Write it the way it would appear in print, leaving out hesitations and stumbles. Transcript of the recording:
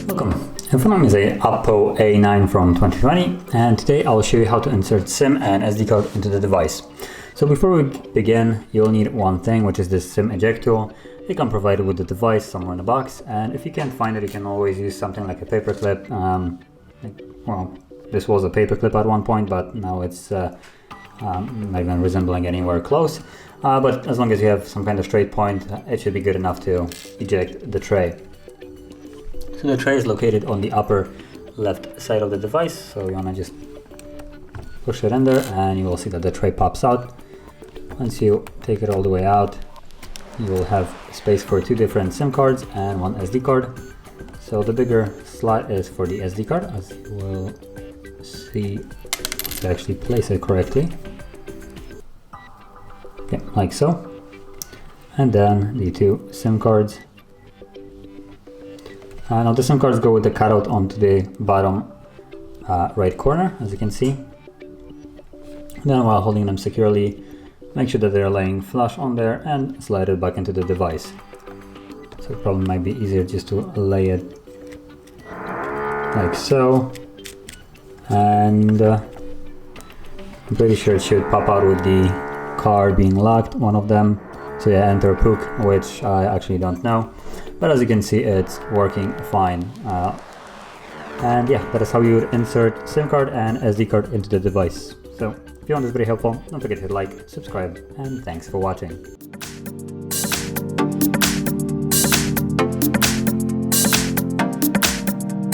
Welcome. The phone is a OPPO A9 from 2020, and today I'll show you how to insert SIM and SD card into the device. So before we begin, you'll need one thing, which is this SIM eject tool. It can provide it with the device somewhere in the box, and if you can't find it, you can always use something like a paper clip. Well, this was a paper clip at one point, but now it's not even resembling anywhere close. But as long as you have some kind of straight point, it should be good enough to eject the tray. So the tray is located on the upper left side of the device, so you want to just push it in there and you will see that the tray pops out. Once you take it all the way out, you will have space for two different SIM cards and one SD card. So the bigger slot is for the SD card, as you will see to actually place it correctly. Okay, like so. And then the two SIM cards. Now the SIM cards go with the cutout onto the bottom right corner, as you can see. Then while holding them securely, make sure that they're laying flush on there and slide it back into the device. So it probably might be easier just to lay it like so. And I'm pretty sure it should pop out with the card being locked, one of them. So yeah, enter POOK, which I actually don't know. But as you can see, it's working fine. And yeah, that is how you would insert SIM card and SD card into the device. So if you found this video helpful, don't forget to hit like, subscribe, and thanks for watching.